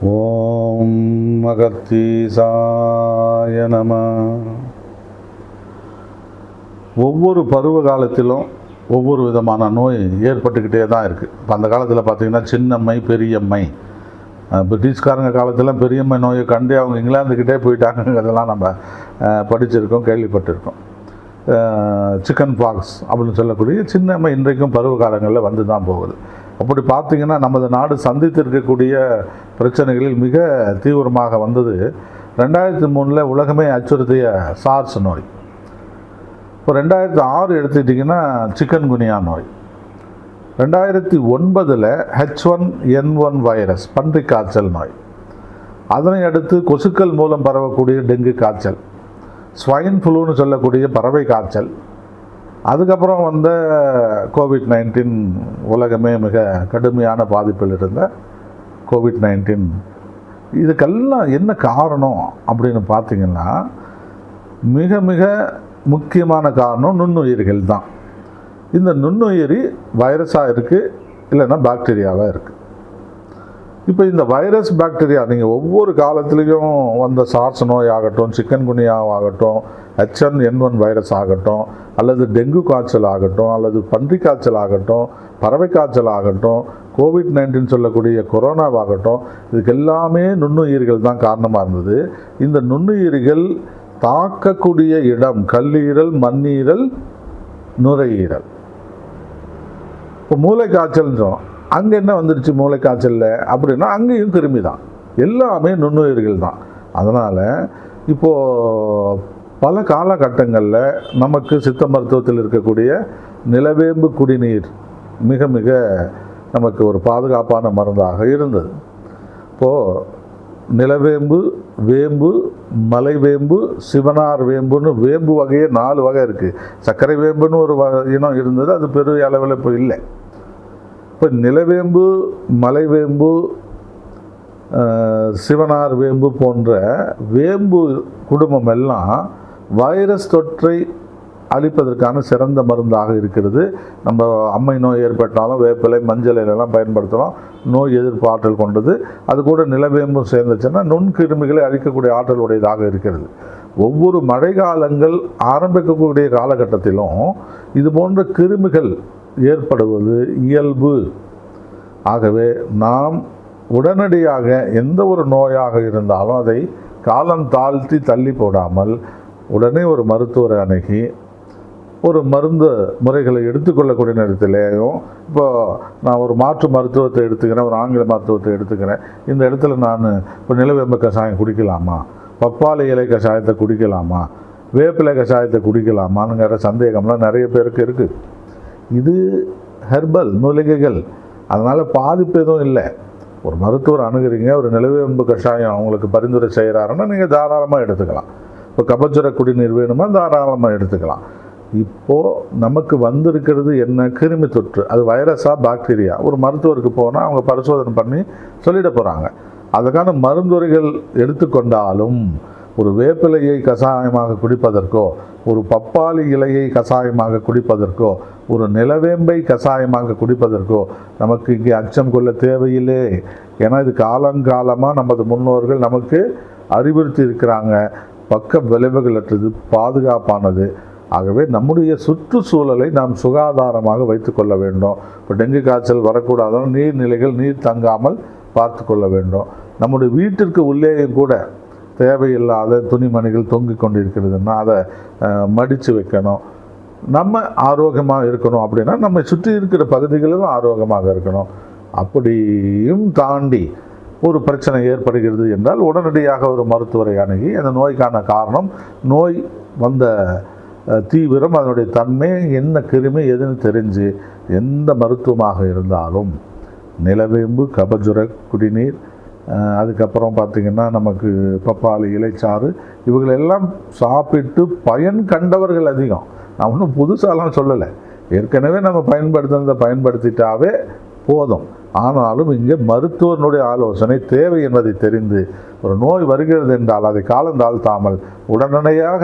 ஓம் அகத்தீசாய நம. ஒவ்வொரு பருவ காலத்திலும் ஒவ்வொரு விதமான நோய் ஏற்பட்டுக்கிட்டே தான் இருக்குது. இப்போ அந்த காலத்தில் பார்த்திங்கன்னா சின்னம்மை பெரியம்மை, பிரிட்டிஷ்காரங்க காலத்தில் பெரியம்மை நோயை கண்டு அவங்க இங்கிலாந்துக்கிட்டே போயிட்டாங்கிறதெல்லாம் நம்ம படிச்சிருக்கோம், கேள்விப்பட்டிருக்கோம். சிக்கன் பாக்ஸ் அப்படின்னு சொல்லக்கூடிய சின்னம்மை இன்றைக்கும் பருவ காலங்களில் வந்து தான் போகுது. அப்படி பார்த்திங்கன்னா நமது நாடு சந்தித்திருக்கக்கூடிய பிரச்சனைகளில் மிக தீவிரமாக வந்தது 2003 உலகமே அச்சுறுத்திய சார்ஸ் நோய். இப்போ 2006 எடுத்துக்கிட்டிங்கன்னா சிக்கன் குனியா நோய். 2009 H1N1 வைரஸ் பன்றிக் காய்ச்சல் நோய். அதனை அடுத்து கொசுக்கள் மூலம் பரவக்கூடிய டெங்கு காய்ச்சல், ஸ்வைன் ஃப்ளூன்னு சொல்லக்கூடிய பறவை காய்ச்சல். அதுக்கப்புறம் வந்த கோவிட்-19, உலகமே மிக கடுமையான பாதிப்பில் இருந்த கோவிட்-19. இதுக்கெல்லாம் என்ன காரணம் அப்படின்னு பார்த்திங்கன்னா, மிக மிக முக்கியமான காரணம் நுண்ணுயிர்கள் தான். இந்த நுண்ணுயிரி வைரஸாக இருக்குது, இல்லைன்னா பாக்டீரியாவாக இருக்குது. இப்போ இந்த வைரஸ் பாக்டீரியா நீங்கள் ஒவ்வொரு காலத்துலேயும் வந்த சார்ஸ் நோய் ஆகட்டும், சிக்கன் குனியா ஆகட்டும், H1N1 வைரஸ் ஆகட்டும், அல்லது டெங்கு காய்ச்சல் ஆகட்டும், அல்லது பன்றி காய்ச்சல் ஆகட்டும், பறவை காய்ச்சல் ஆகட்டும், கோவிட்-19 சொல்லக்கூடிய கொரோனாவாகட்டும், இதுக்கு எல்லாமே நுண்ணுயிர்கள் தான் காரணமாக இருந்தது. இந்த நுண்ணுயிர்கள் தாக்கக்கூடிய இடம் கல்லீரல், மண்ணீரல், நுரையீரல். இப்போ மூளை காய்ச்சல்ன்றோம், அங்கே என்ன வந்துடுச்சு மூளை காய்ச்சலில் அப்படின்னா அங்கேயும் கிருமி தான், எல்லாமே நுண்ணுயிர்கள் தான். அதனால் இப்போது பல காலகட்டங்களில் நமக்கு சித்த மருத்துவத்தில் இருக்கக்கூடிய நிலவேம்பு குடிநீர் மிக மிக நமக்கு ஒரு பாதுகாப்பான மருந்தாக இருந்தது. இப்போது நிலவேம்பு, வேம்பு, மலைவேம்பு, சிவனார் வேம்புன்னு வேம்பு வகையே 4 வகை இருக்குது. சர்க்கரை வேம்புன்னு ஒரு இனம் இருந்தது, அது பெரிய அளவில் இப்போ இல்லை. இப்போ நிலவேம்பு, மலைவேம்பு, சிவனார் வேம்பு போன்ற வேம்பு குடும்பம் எல்லாம் வைரஸ் தொற்றை அழிப்பதற்கான சிறந்த மருந்தாக இருக்கிறது. நம்ம அம்மை நோய் ஏற்பட்டாலும் வேப்பிலை, மஞ்சள் இலையெல்லாம் பயன்படுத்தலாம், நோய் எதிர்ப்பு ஆற்றல் கொண்டது. அது கூட நிலவேம்பும் சேர்ந்துச்சுன்னா நுண்கிருமிகளை அழிக்கக்கூடிய ஆற்றல் உடையதாக இருக்கிறது. ஒவ்வொரு மழை காலங்கள் ஆரம்பிக்கக்கூடிய காலகட்டத்திலும் இது போன்ற கிருமிகள் ஏற்படுவது இயல்பு. ஆகவே நாம் உடனடியாக எந்த ஒரு நோயாக இருந்தாலும் அதை காலம் தாழ்த்தி தள்ளி போடாமல் உடனே ஒரு மருத்துவரை அணுகி ஒரு மருந்து முறைகளை எடுத்துக்கொள்ளக்கூடிய நேரத்திலேயும், இப்போ நான் ஒரு மாற்று மருத்துவத்தை எடுத்துக்கிறேன், ஒரு ஆங்கில மருத்துவத்தை எடுத்துக்கிறேன், இந்த இடத்துல நான் இப்போ நிலவேம்பு கஷாயம் குடிக்கலாமா, பப்பாளி இலை கஷாயத்தை குடிக்கலாமா, வேப்பிலை கஷாயத்தை குடிக்கலாமாங்கிற சந்தேகம்லாம் நிறைய பேருக்கு இருக்குது. இது ஹெர்பல் மூலிகைகள், அதனால் பாதிப்பு எதுவும் இல்லை. ஒரு மருத்துவர் அணுகிறீங்க, ஒரு நிலவேம்பு கஷாயம் அவங்களுக்கு பரிந்துரை செய்கிறாருன்னா நீங்கள் தாராளமாக எடுத்துக்கலாம். இப்போ கபச்சுர குடிநீர் வேணுமா, தாராளமாக எடுத்துக்கலாம். இப்போது நமக்கு வந்திருக்கிறது என்ன, கிருமி தொற்று. அது வைரஸாக பாக்டீரியா. ஒரு மருத்துவருக்கு போனால் அவங்க பரிசோதனை பண்ணி சொல்லிட போகிறாங்க. அதுக்கான மருந்துரைகள் எடுத்துக்கொண்டாலும் ஒரு வேப்பிலையை கஷாயமாக குடிப்பதற்கோ, ஒரு பப்பாளி இலையை கஷாயமாக குடிப்பதற்கோ, ஒரு நிலவேம்பை கஷாயமாக குடிப்பதற்கோ நமக்கு இங்கே அச்சம் கொள்ள தேவையில்லை. ஏன்னா இது காலங்காலமாக நமது முன்னோர்கள் நமக்கு அறிவுறுத்தி இருக்கிறாங்க. பக்க விளைவுகளற்றது, பாதுகாப்பானது. ஆகவே நம்முடைய சுற்றுச்சூழலை நாம் சுகாதாரமாக வைத்து கொள்ள வேண்டும். இப்போ டெங்கு காய்ச்சல் வரக்கூடாதுன்னு நீர்நிலைகள் நீர் தங்காமல் பார்த்து கொள்ள வேண்டும். நம்முடைய வீட்டிற்கு உள்ளேயும் கூட தேவையில்லாத துணிமணிகள் தொங்கிக் கொண்டிருக்கிறதுன்னா அதை மடித்து வைக்கணும். நம்ம ஆரோக்கியமாக இருக்கணும் அப்படின்னா நம்ம சுற்றி இருக்கிற பகுதிகளிலும் ஆரோக்கியமாக இருக்கணும். அப்படியும் தாண்டி ஒரு பிரச்சனை ஏற்படுகிறது என்றால் உடனடியாக ஒரு மருத்துவரை அணுகி அந்த நோய்க்கான காரணம், நோய் வந்த தீவிரம், அதனுடைய தன்மை, என்ன கிருமி எதுன்னு தெரிஞ்சு எந்த மருத்துவமாக இருந்தாலும் நிலவேம்பு, கபசுர குடிநீர், அதுக்கப்புறம் பார்த்திங்கன்னா நமக்கு பப்பாளி இலைச்சாறு, இவங்களெல்லாம் சாப்பிட்டு பயன் கண்டவர்கள் அதிகம். நான் ஒன்றும் புதுசாலாம் சொல்லலை, ஏற்கனவே நம்ம பயன்படுத்திட்டாவே போதும். ஆனாலும் இங்கே மருத்துவனுடைய ஆலோசனை தேவை என்பதை தெரிந்து ஒரு நோய் வருகிறது என்றால் அதை காலம் தாழ்த்தாமல் உடனடியாக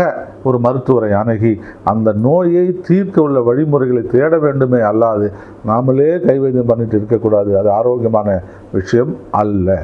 ஒரு மருத்துவரை அணுகி அந்த நோயை தீர்க்க உள்ள வழிமுறைகளை தேட வேண்டுமே அல்லாது நாமளே கைவைத்தியம் பண்ணிட்டு இருக்கக்கூடாது. அது ஆரோக்கியமான விஷயம் அல்ல.